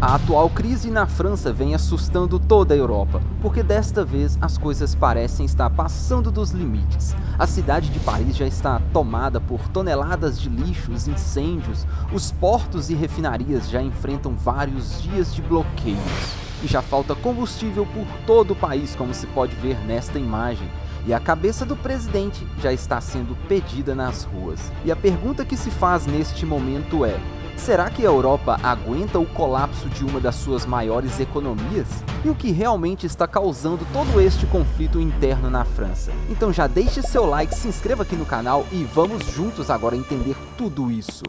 A atual crise na França vem assustando toda a Europa, porque desta vez as coisas parecem estar passando dos limites. A cidade de Paris já está tomada por toneladas de lixos, incêndios, os portos e refinarias já enfrentam vários dias de bloqueios. E já falta combustível por todo o país, como se pode ver nesta imagem. E a cabeça do presidente já está sendo pedida nas ruas. E a pergunta que se faz neste momento é: será que a Europa aguenta o colapso de uma das suas maiores economias? E o que realmente está causando todo este conflito interno na França? Então já deixe seu like, se inscreva aqui no canal e vamos juntos agora entender tudo isso.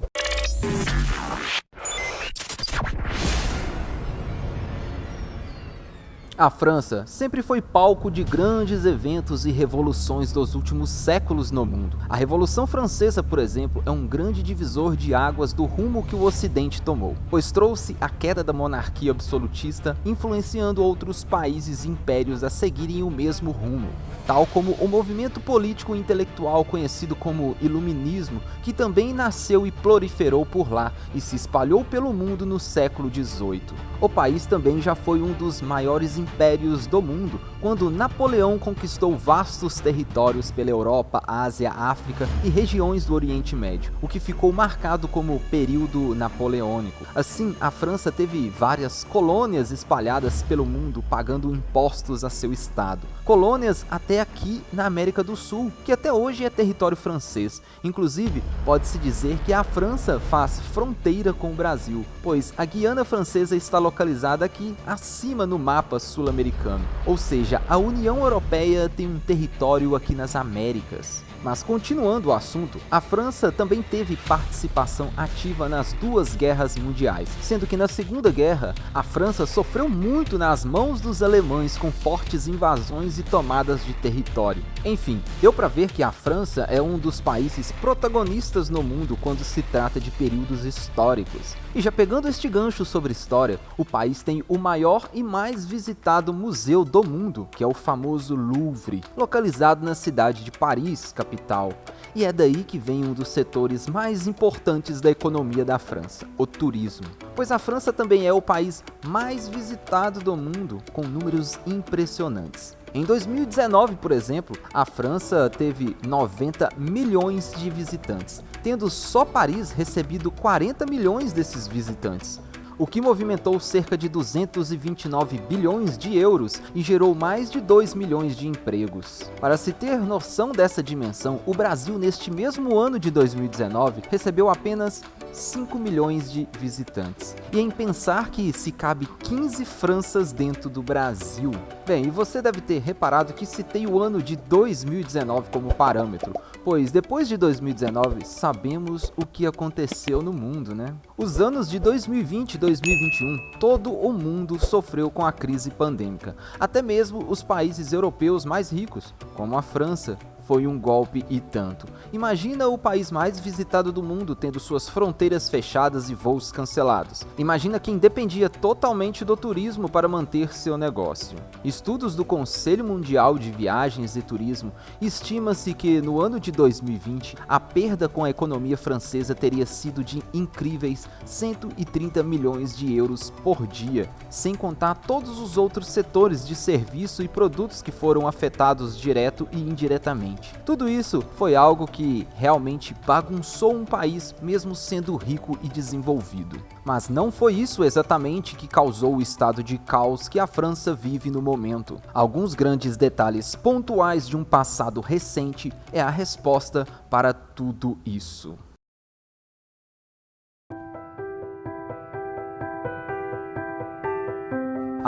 A França sempre foi palco de grandes eventos e revoluções dos últimos séculos no mundo. A Revolução Francesa, por exemplo, é um grande divisor de águas do rumo que o Ocidente tomou, pois trouxe a queda da monarquia absolutista, influenciando outros países e impérios a seguirem o mesmo rumo, tal como o movimento político e intelectual conhecido como Iluminismo, que também nasceu e proliferou por lá e se espalhou pelo mundo no século XVIII. O país também já foi um dos maiores impérios do mundo, quando Napoleão conquistou vastos territórios pela Europa, Ásia, África e regiões do Oriente Médio, o que ficou marcado como período napoleônico. Assim, a França teve várias colônias espalhadas pelo mundo, pagando impostos a seu estado. Colônias até aqui na América do Sul, que até hoje é território francês. Inclusive, pode-se dizer que a França faz fronteira com o Brasil, pois a Guiana Francesa está localizada aqui acima no mapa sul-americano. Ou seja, a União Europeia tem um território aqui nas Américas. Mas continuando o assunto, a França também teve participação ativa nas duas guerras mundiais, sendo que na Segunda Guerra, a França sofreu muito nas mãos dos alemães com fortes invasões e tomadas de território. Enfim, deu para ver que a França é um dos países protagonistas no mundo quando se trata de períodos históricos. E já pegando este gancho sobre história, o país tem o maior e mais visitado museu do mundo, que é o famoso Louvre, localizado na cidade de Paris, capital. E é daí que vem um dos setores mais importantes da economia da França, o turismo. Pois a França também é o país mais visitado do mundo, com números impressionantes. Em 2019, por exemplo, a França teve 90 milhões de visitantes, tendo só Paris recebido 40 milhões desses visitantes, o que movimentou cerca de 229 bilhões de euros e gerou mais de 2 milhões de empregos. Para se ter noção dessa dimensão, o Brasil neste mesmo ano de 2019 recebeu apenas 5 milhões de visitantes. E em pensar que se cabe 15 Franças dentro do Brasil. Bem, e você deve ter reparado que citei o ano de 2019 como parâmetro, pois depois de 2019 sabemos o que aconteceu no mundo, né? Os anos de 2020 e 2021, todo o mundo sofreu com a crise pandêmica. Até mesmo os países europeus mais ricos, como a França, foi um golpe e tanto. Imagina o país mais visitado do mundo tendo suas fronteiras fechadas e voos cancelados. Imagina quem dependia totalmente do turismo para manter seu negócio. Estudos do Conselho Mundial de Viagens e Turismo estima-se que no ano de 2020 a perda com a economia francesa teria sido de incríveis 130 milhões de euros por dia, sem contar todos os outros setores de serviço e produtos que foram afetados direto e indiretamente. Tudo isso foi algo que realmente bagunçou um país mesmo sendo rico e desenvolvido. Mas não foi isso exatamente que causou o estado de caos que a França vive no momento. Alguns grandes detalhes pontuais de um passado recente é a resposta para tudo isso.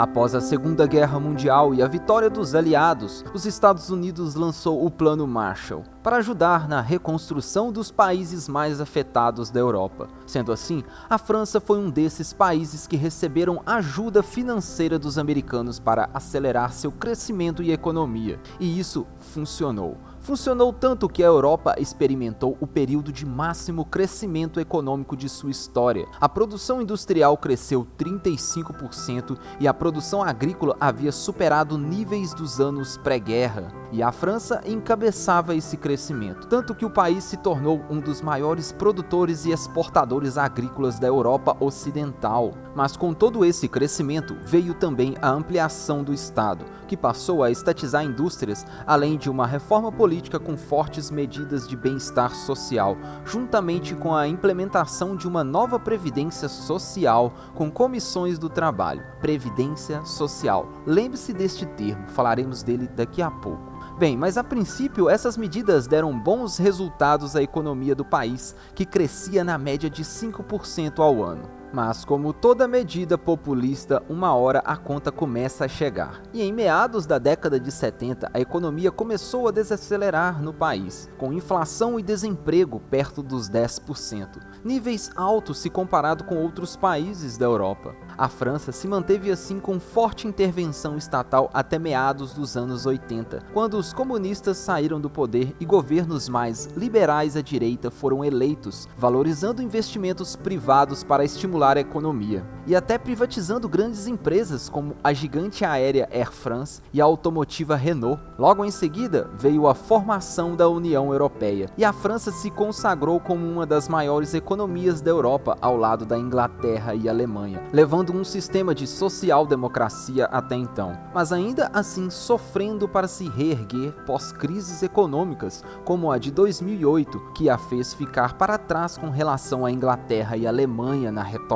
Após a Segunda Guerra Mundial e a vitória dos aliados, os Estados Unidos lançou o Plano Marshall para ajudar na reconstrução dos países mais afetados da Europa. Sendo assim, a França foi um desses países que receberam ajuda financeira dos americanos para acelerar seu crescimento e economia, e isso funcionou. Funcionou tanto que a Europa experimentou o período de máximo crescimento econômico de sua história. A produção industrial cresceu 35% e a produção agrícola havia superado níveis dos anos pré-guerra. E a França encabeçava esse crescimento, tanto que o país se tornou um dos maiores produtores e exportadores agrícolas da Europa Ocidental. Mas com todo esse crescimento veio também a ampliação do Estado, que passou a estatizar indústrias, além de uma reforma política com fortes medidas de bem-estar social, juntamente com a implementação de uma nova previdência social com comissões do trabalho. Previdência social. Lembre-se deste termo, falaremos dele daqui a pouco. Bem, mas a princípio essas medidas deram bons resultados à economia do país, que crescia na média de 5% ao ano. Mas, como toda medida populista, uma hora a conta começa a chegar. E em meados da década de 70, a economia começou a desacelerar no país, com inflação e desemprego perto dos 10%, níveis altos se comparado com outros países da Europa. A França se manteve assim com forte intervenção estatal até meados dos anos 80, quando os comunistas saíram do poder e governos mais liberais à direita foram eleitos, valorizando investimentos privados para estimular a economia, e até privatizando grandes empresas como a gigante aérea Air France e a automotiva Renault. Logo em seguida, veio a formação da União Europeia, e a França se consagrou como uma das maiores economias da Europa, ao lado da Inglaterra e Alemanha, levando um sistema de social-democracia até então, mas ainda assim sofrendo para se reerguer pós-crises econômicas, como a de 2008, que a fez ficar para trás com relação à Inglaterra e Alemanha na retomada.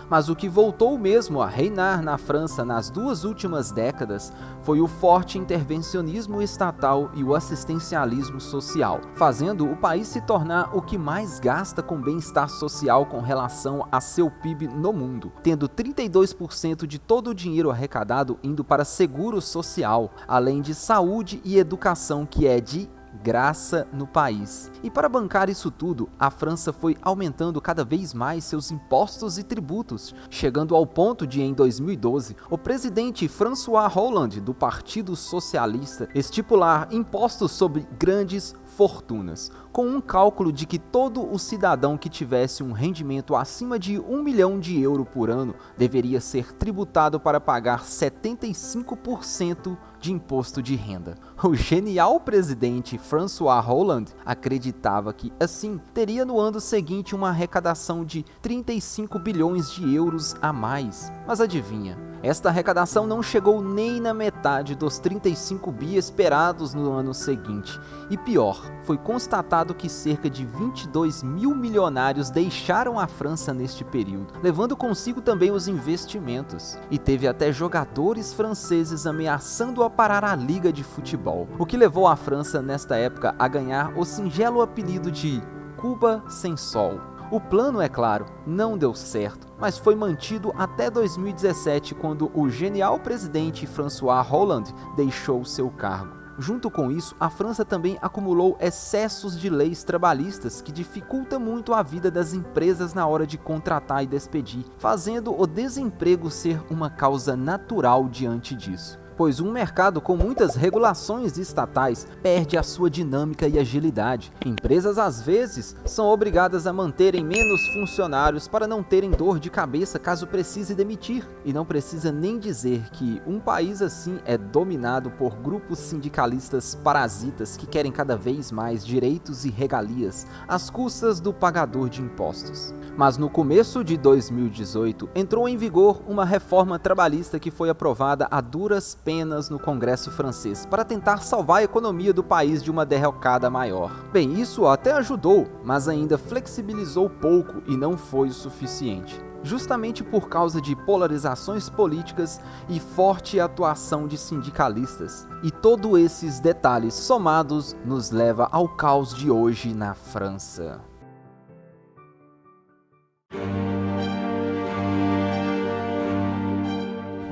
Mas o que voltou mesmo a reinar na França nas duas últimas décadas foi o forte intervencionismo estatal e o assistencialismo social, fazendo o país se tornar o que mais gasta com bem-estar social com relação a seu PIB no mundo, tendo 32% de todo o dinheiro arrecadado indo para seguro social, além de saúde e educação, que é de graça no país. E para bancar isso tudo, a França foi aumentando cada vez mais seus impostos e tributos, chegando ao ponto de, em 2012, o presidente François Hollande, do Partido Socialista, estipular impostos sobre grandes fortunas, com um cálculo de que todo o cidadão que tivesse um rendimento acima de 1 milhão de euros por ano deveria ser tributado para pagar 75% de imposto de renda. O genial presidente François Hollande acreditava que, assim, teria no ano seguinte uma arrecadação de 35 bilhões de euros a mais. Mas adivinha? Esta arrecadação não chegou nem na metade dos 35 bi esperados no ano seguinte. E pior, foi constatado que cerca de 22 mil milionários deixaram a França neste período, levando consigo também os investimentos. E teve até jogadores franceses ameaçando a parar a liga de futebol, o que levou a França nesta época a ganhar o singelo apelido de Cuba sem Sol. O plano, é claro, não deu certo, mas foi mantido até 2017, quando o genial presidente François Hollande deixou seu cargo. Junto com isso, a França também acumulou excessos de leis trabalhistas que dificultam muito a vida das empresas na hora de contratar e despedir, fazendo o desemprego ser uma causa natural diante disso. Pois um mercado com muitas regulações estatais perde a sua dinâmica e agilidade. Empresas às vezes são obrigadas a manterem menos funcionários para não terem dor de cabeça caso precise demitir. E não precisa nem dizer que um país assim é dominado por grupos sindicalistas parasitas que querem cada vez mais direitos e regalias às custas do pagador de impostos. Mas no começo de 2018 entrou em vigor uma reforma trabalhista que foi aprovada a duras penas no Congresso francês para tentar salvar a economia do país de uma derrocada maior. Bem, isso até ajudou, mas ainda flexibilizou pouco e não foi o suficiente, justamente por causa de polarizações políticas e forte atuação de sindicalistas. E todos esses detalhes somados nos leva ao caos de hoje na França.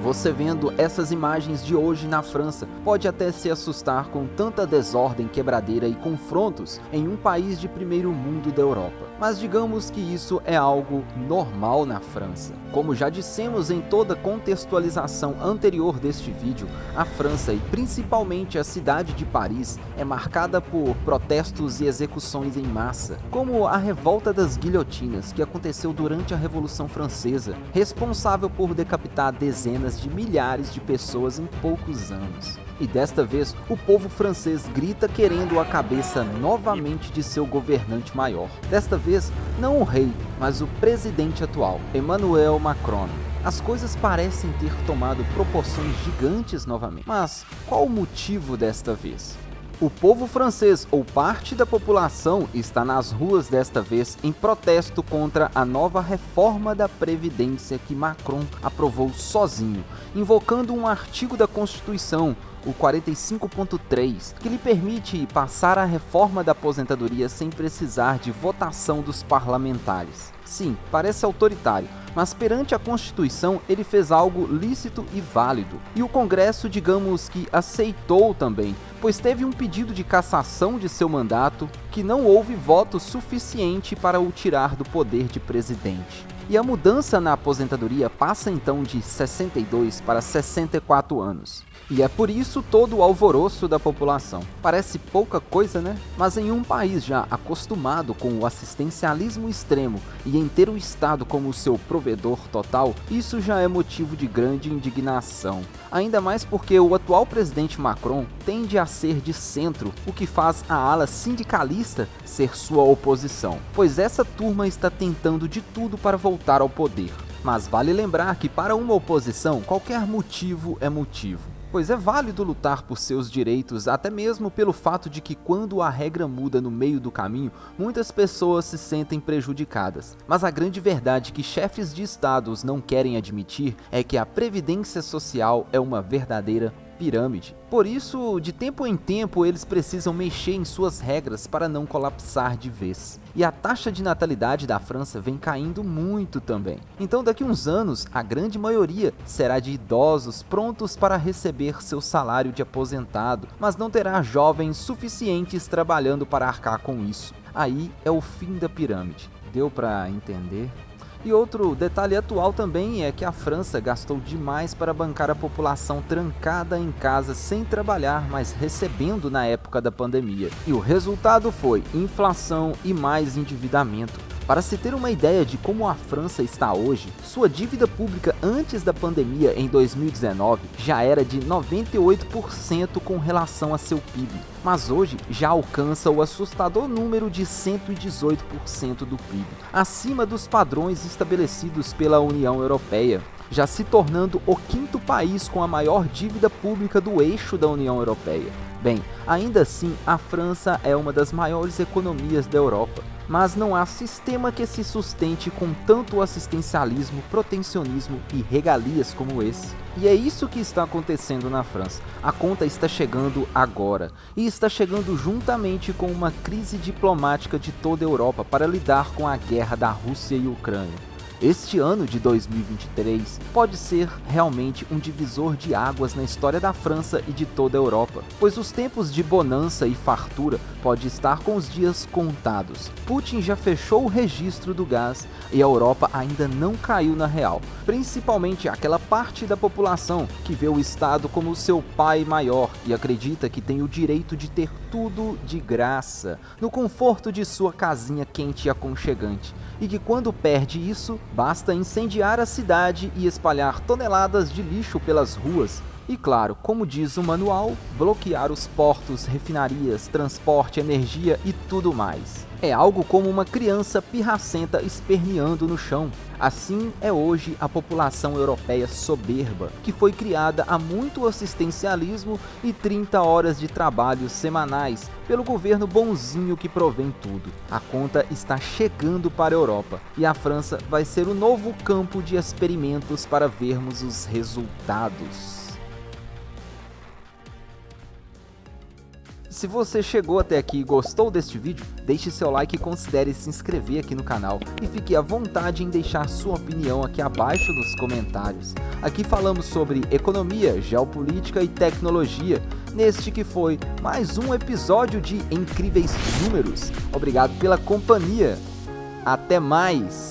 Você vendo essas imagens de hoje na França, pode até se assustar com tanta desordem, quebradeira e confrontos em um país de primeiro mundo da Europa. Mas digamos que isso é algo normal na França. Como já dissemos em toda contextualização anterior deste vídeo, a França e principalmente a cidade de Paris é marcada por protestos e execuções em massa, como a Revolta das Guilhotinas, que aconteceu durante a Revolução Francesa, responsável por decapitar dezenas de milhares de pessoas em poucos anos. E desta vez, o povo francês grita querendo a cabeça novamente de seu governante maior. Desta vez, não o rei, mas o presidente atual, Emmanuel Macron. As coisas parecem ter tomado proporções gigantes novamente. Mas qual o motivo desta vez? O povo francês, ou parte da população, está nas ruas desta vez em protesto contra a nova reforma da Previdência que Macron aprovou sozinho, invocando um artigo da Constituição, o 45.3, que lhe permite passar a reforma da aposentadoria sem precisar de votação dos parlamentares. Sim, parece autoritário, mas perante a Constituição ele fez algo lícito e válido. E o Congresso, digamos que aceitou também, pois teve um pedido de cassação de seu mandato que não houve voto suficiente para o tirar do poder de presidente. E a mudança na aposentadoria passa então de 62 para 64 anos. E é por isso todo o alvoroço da população. Parece pouca coisa, né? Mas em um país já acostumado com o assistencialismo extremo e em ter o Estado como seu provedor total, isso já é motivo de grande indignação. Ainda mais porque o atual presidente Macron tende a ser de centro, o que faz a ala sindicalista ser sua oposição, pois essa turma está tentando de tudo para voltar ao poder. Mas vale lembrar que para uma oposição, qualquer motivo é motivo. Pois é válido lutar por seus direitos, até mesmo pelo fato de que quando a regra muda no meio do caminho, muitas pessoas se sentem prejudicadas. Mas a grande verdade que chefes de estados não querem admitir é que a previdência social é uma verdadeira pirâmide. Por isso, de tempo em tempo, eles precisam mexer em suas regras para não colapsar de vez. E a taxa de natalidade da França vem caindo muito também. Então, daqui uns anos, a grande maioria será de idosos prontos para receber seu salário de aposentado, mas não terá jovens suficientes trabalhando para arcar com isso. Aí é o fim da pirâmide. Deu para entender? E outro detalhe atual também é que a França gastou demais para bancar a população trancada em casa sem trabalhar, mas recebendo na época da pandemia. E o resultado foi inflação e mais endividamento. Para se ter uma ideia de como a França está hoje, sua dívida pública antes da pandemia em 2019 já era de 98% com relação a seu PIB, mas hoje já alcança o assustador número de 118% do PIB, acima dos padrões estabelecidos pela União Europeia, já se tornando o quinto país com a maior dívida pública do eixo da União Europeia. Bem, ainda assim, a França é uma das maiores economias da Europa, mas não há sistema que se sustente com tanto assistencialismo, protecionismo e regalias como esse. E é isso que está acontecendo na França. A conta está chegando agora, e está chegando juntamente com uma crise diplomática de toda a Europa para lidar com a guerra da Rússia e Ucrânia. Este ano de 2023 pode ser realmente um divisor de águas na história da França e de toda a Europa, pois os tempos de bonança e fartura podem estar com os dias contados. Putin já fechou o registro do gás e a Europa ainda não caiu na real, principalmente aquela parte da população que vê o Estado como seu pai maior e acredita que tem o direito de ter tudo de graça, no conforto de sua casinha quente e aconchegante, e que quando perde isso, basta incendiar a cidade e espalhar toneladas de lixo pelas ruas. E claro, como diz o manual, bloquear os portos, refinarias, transporte, energia e tudo mais. É algo como uma criança pirracenta esperneando no chão. Assim é hoje a população europeia soberba, que foi criada a muito assistencialismo e 30 horas de trabalho semanais pelo governo bonzinho que provém tudo. A conta está chegando para a Europa e a França vai ser o novo campo de experimentos para vermos os resultados. Se você chegou até aqui e gostou deste vídeo, deixe seu like e considere se inscrever aqui no canal. E fique à vontade em deixar sua opinião aqui abaixo nos comentários. Aqui falamos sobre economia, geopolítica e tecnologia, neste que foi mais um episódio de Incríveis Números. Obrigado pela companhia. Até mais!